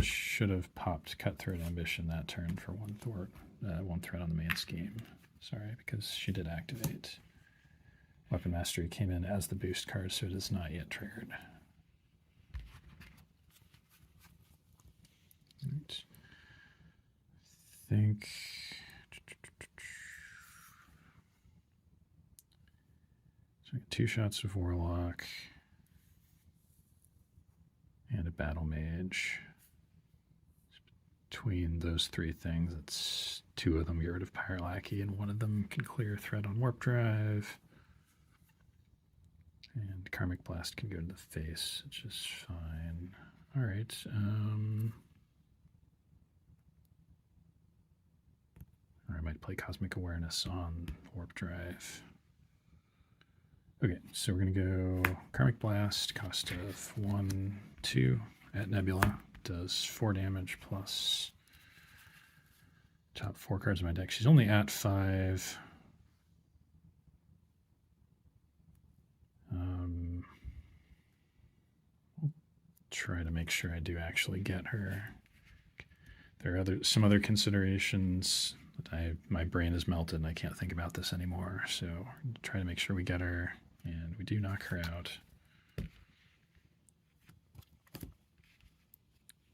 should have popped Cutthroat Ambition that turn for 1 threat on the main scheme. Sorry, because she did activate. Weapon Mastery came in as the boost card, so it is not yet triggered. Right. I think so. I get 2 shots of Warlock and a Battle Mage. Between those 3 things, it's 2 of them get rid of Parrot Lackey, and 1 of them can clear threat on Warp Drive. And Karmic Blast can go to the face, which is fine. Alright, or I might play Cosmic Awareness on Warp Drive. Okay, so we're going to go Karmic Blast, cost of 1, 2 at Nebula. Does 4 damage plus top 4 cards in my deck. She's only at 5. I'll try to make sure I do actually get her. There are some other considerations. My brain is melted and I can't think about this anymore. So try to make sure we get her, and we do knock her out.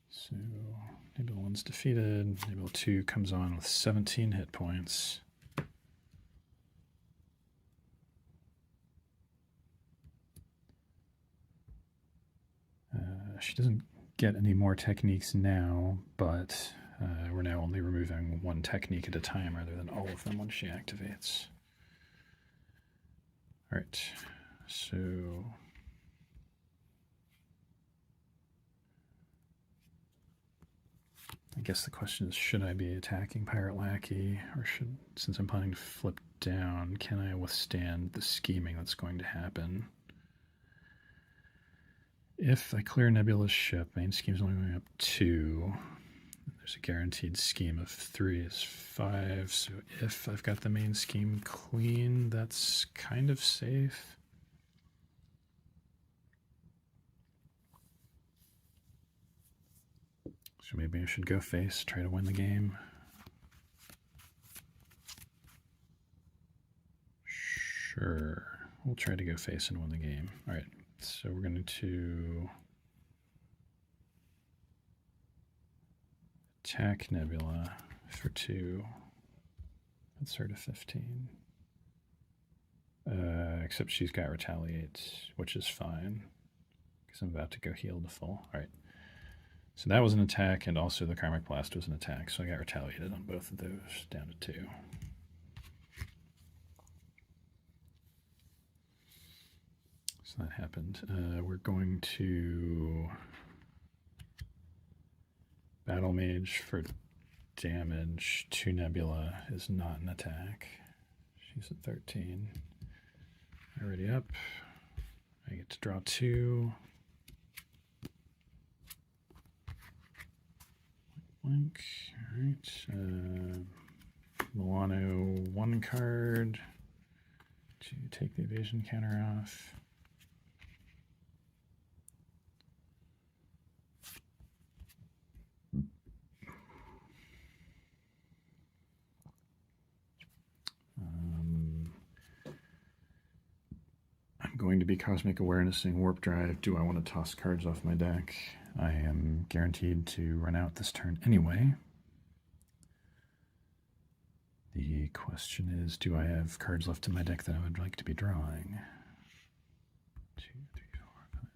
So Nebula 1's defeated. Nebula 2 comes on with 17 hit points. She doesn't get any more techniques now, but we're now only removing 1 technique at a time rather than all of them when she activates. Alright, so guess the question is, should I be attacking Pirate Lackey, or should, since I'm planning to flip down, can I withstand the scheming that's going to happen? If I clear Nebula's ship, main scheme's only going up 2. There's a guaranteed scheme of 3 is 5. So if I've got the main scheme clean, that's kind of safe. So maybe I should go face, try to win the game. Sure. We'll try to go face and win the game. All right. So we're going to attack Nebula for 2. Let's her to 15. Except she's got retaliate, which is fine, because I'm about to go heal to full. All right. So that was an attack, and also the Karmic Blast was an attack, so I got retaliated on both of those, down to 2. So that happened. We're going to Battle Mage for damage to Nebula is not an attack. She's at 13. Already up. I get to draw 2. Blank. Alright. Milano 1 card to take the evasion counter off. I'm going to be Cosmic Awarenessing Warp Drive. Do I want to toss cards off my deck? I am guaranteed to run out this turn anyway. The question is, do I have cards left in my deck that I would like to be drawing? 2, 3, 4,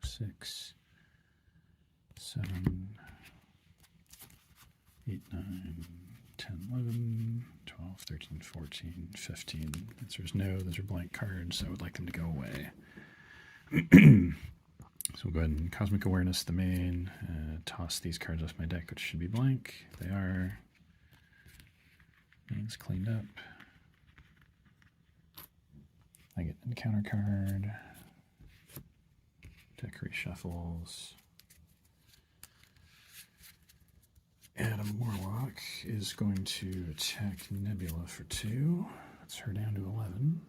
5, 6, 7, 8, 9, 10, 11, 12, 13, 14, 15. The answer is no. Those are blank cards. I would like them to go away. So we'll go ahead and Cosmic Awareness the main, toss these cards off my deck, which should be blank. They are. Main's cleaned up. I get an encounter card. Deck reshuffles. Adam Warlock is going to attack Nebula for 2. That's her down to 11.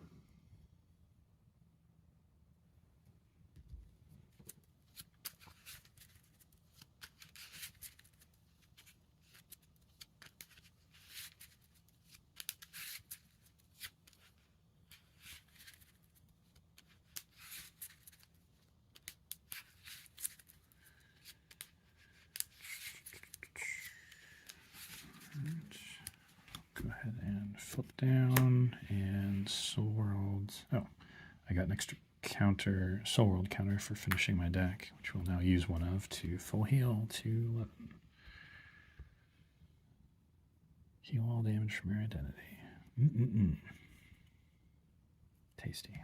Go ahead and flip down and Soul World. Oh, I got an extra counter, Soul World counter for finishing my deck, which we'll now use one of to full heal to 11. Heal all damage from your identity. Tasty.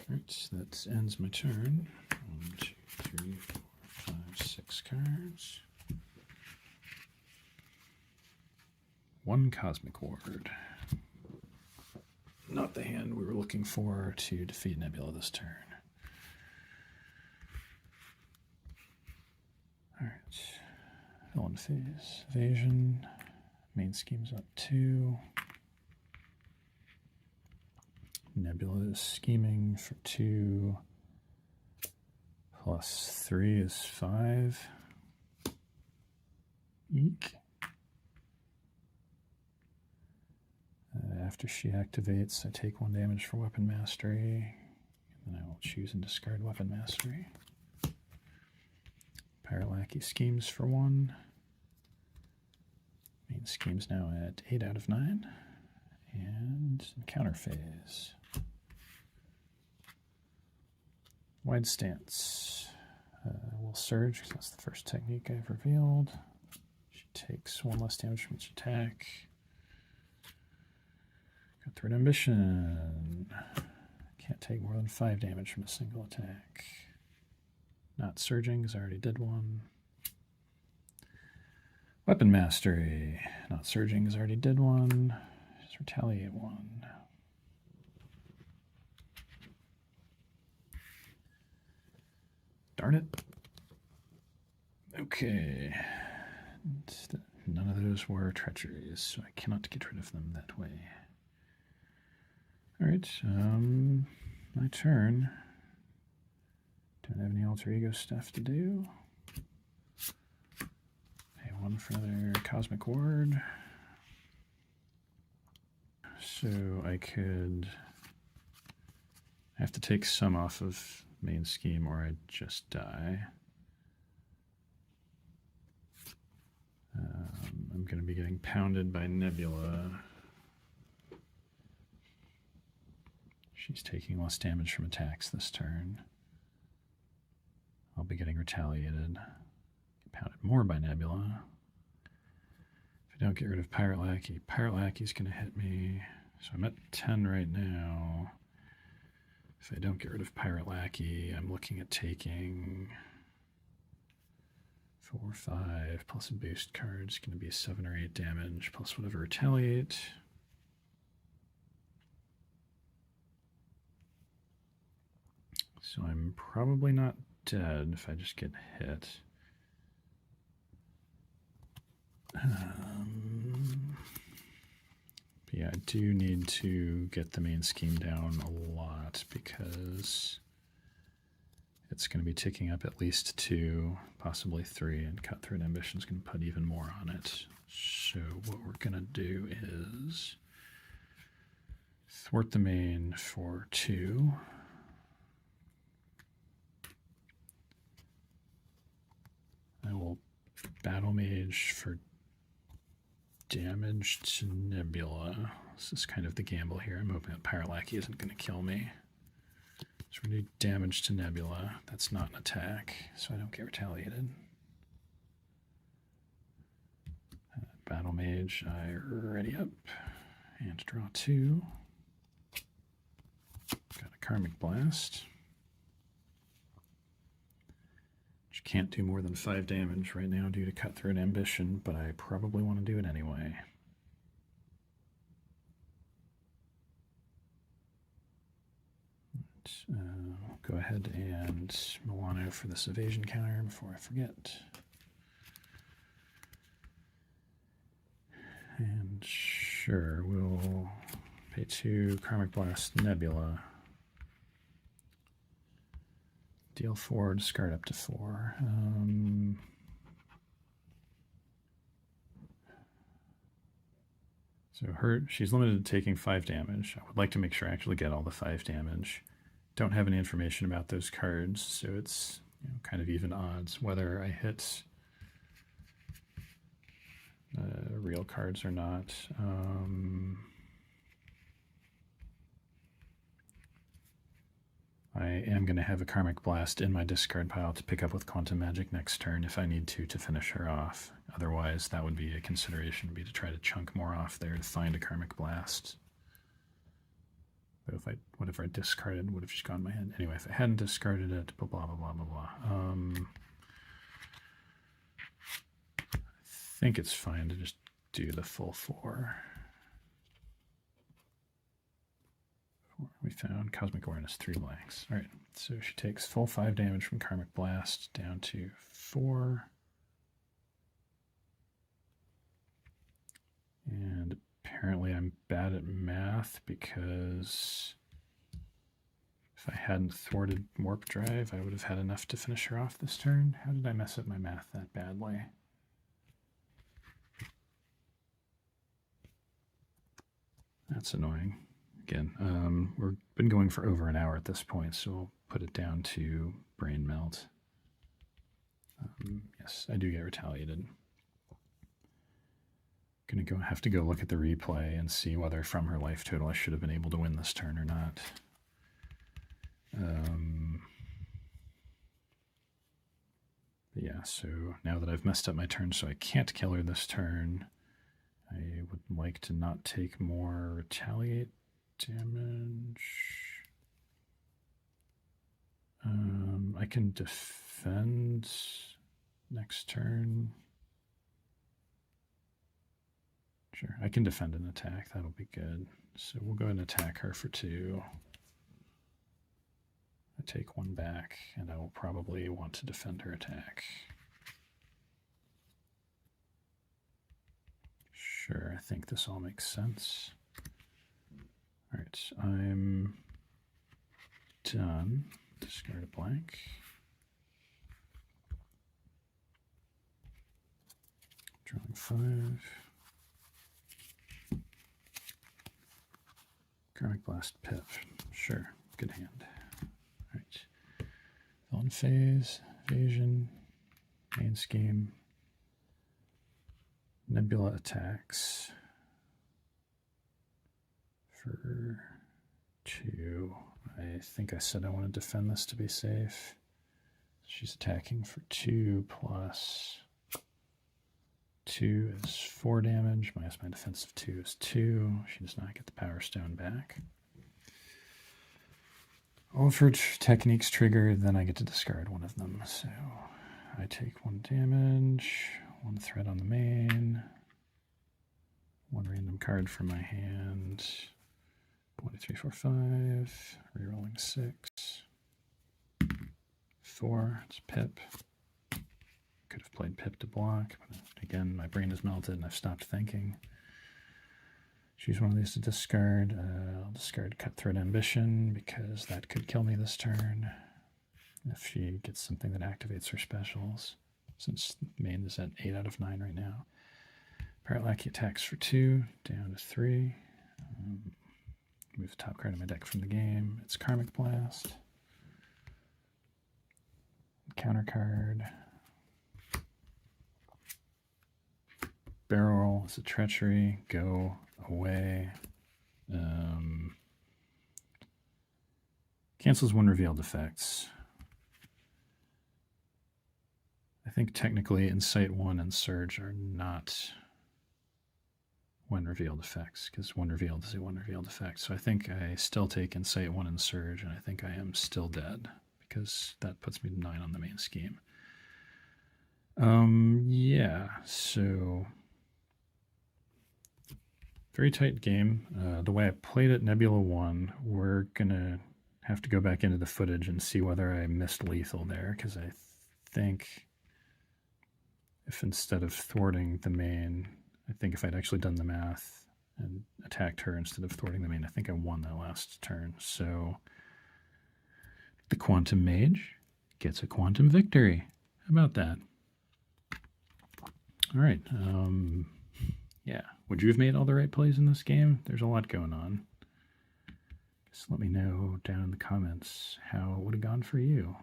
Alright, so that ends my turn. 1, 2, 3, 4, 5, 6 cards. 1 Cosmic Ward. Not the hand we were looking for to defeat Nebula this turn. Alright. Villain phase. Evasion. Main scheme's up 2. Nebula is scheming for 2. Plus 3 is 5. Eek. After she activates, I take 1 damage for Weapon Mastery, and then I will choose and discard Weapon Mastery. Pirate Lackey schemes for 1. Main scheme's now at 8 out of 9. And encounter phase. Wide Stance. Will Surge, because that's the first technique I've revealed. She takes 1 less damage from each attack. Third Ambition. Can't take more than 5 damage from a single attack. Not surging, because I already did 1. Weapon mastery. Not surging because I already did one. Just retaliate one. Darn it. Okay. None of those were treacheries, so I cannot get rid of them that way. Alright, my turn. Don't have any alter ego stuff to do. Pay one for another cosmic ward. So I have to take some off of main scheme or I'd just die. I'm going to be getting pounded by Nebula. She's taking less damage from attacks this turn. I'll be getting retaliated. Get pounded more by Nebula. If I don't get rid of Pirate Lackey's going to hit me. So I'm at 10 right now. If I don't get rid of Pirate Lackey, I'm looking at taking 4, 5, plus a boost card is going to be 7 or 8 damage, plus whatever retaliate. So I'm probably not dead if I just get hit. But yeah, I do need to get the main scheme down a lot because it's going to be ticking up at least 2, possibly 3, and Cutthroat Ambition is going to put even more on it. So what we're going to do is thwart the main for 2. I will Battle Mage for damage to Nebula. This is kind of the gamble here. I'm hoping that Pirate Lackey isn't going to kill me. So we're going to do damage to Nebula. That's not an attack, so I don't get retaliated. Battle Mage, I ready up. And draw 2. Got a Karmic Blast. Which can't do more than 5 damage right now due to Cutthroat Ambition, but I probably want to do it anyway. Go ahead and Milano for this evasion counter before I forget. And sure, we'll pay 2 Karmic Blast Nebula. Deal 4, discard up to 4. So she's limited to taking 5 damage. I would like to make sure I actually get all the 5 damage. Don't have any information about those cards, so it's kind of even odds whether I hit real cards or not. I am going to have a Karmic Blast in my discard pile to pick up with Quantum Magic next turn if I need to finish her off. Otherwise, that would be a consideration, to try to chunk more off there to find a Karmic Blast. But whatever I discarded would have just gone in my head. Anyway, if I hadn't discarded it, blah, blah, blah, blah, blah, blah. I think it's fine to just do the full 4. We found Cosmic Awareness, 3 blanks. All right, so she takes full 5 damage from Karmic Blast down to 4. And apparently I'm bad at math because if I hadn't thwarted Warp Drive, I would have had enough to finish her off this turn. How did I mess up my math that badly? That's annoying. Again, we've been going for over an hour at this point, so we'll put it down to Brain Melt. Yes, I do get retaliated. Gonna have to go look at the replay and see whether from her life total I should have been able to win this turn or not. But yeah, so now that I've messed up my turn so I can't kill her this turn, I would like to not take more retaliate damage. I can defend next turn. Sure, I can defend an attack. That'll be good. So we'll go ahead and attack her for 2. I take 1 back, and I will probably want to defend her attack. Sure, I think this all makes sense. All right, I'm done. Discard a blank. Drawing 5. Karmic Blast Pip. Sure, good hand. All right. Villain phase, evasion, main scheme, Nebula attacks for 2. I think I said I want to defend this to be safe. She's attacking for 2 plus 2 is 4 damage, minus my defensive 2 is 2. She does not get the Power Stone back. All of her techniques triggered, then I get to discard one of them. So I take 1 damage, 1 threat on the main, 1 random card from my hand. 1, 2, 3, 4, 5. Rerolling 6. 4. It's Pip. Could have played Pip to block, but again, my brain is melted and I've stopped thinking. Choose one of these to discard. I'll discard Cutthroat Ambition because that could kill me this turn if she gets something that activates her specials, since main is at 8 out of 9 right now. Parallacky attacks for 2, down to 3. Move the top card of my deck from the game. It's Karmic Blast. Counter card. Barrel roll is a treachery. Go away. Cancels 1 revealed effects. I think technically Insight 1 and Surge are not 1 revealed effects, because 1 revealed is a 1 revealed effect. So I think I still take Insight 1 and Surge, and I think I am still dead, because that puts me to 9 on the main scheme. Yeah, so very tight game. The way I played it, Nebula 1, we're going to have to go back into the footage and see whether I missed lethal there, because I think if instead of thwarting the main, I think if I'd actually done the math and attacked her instead of thwarting the main, I think I won that last turn. So the Quantum Mage gets a quantum victory. How about that? All right. Yeah. Would you have made all the right plays in this game? There's a lot going on. Just let me know down in the comments how it would have gone for you.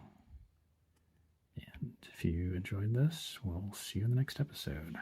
And if you enjoyed this, we'll see you in the next episode.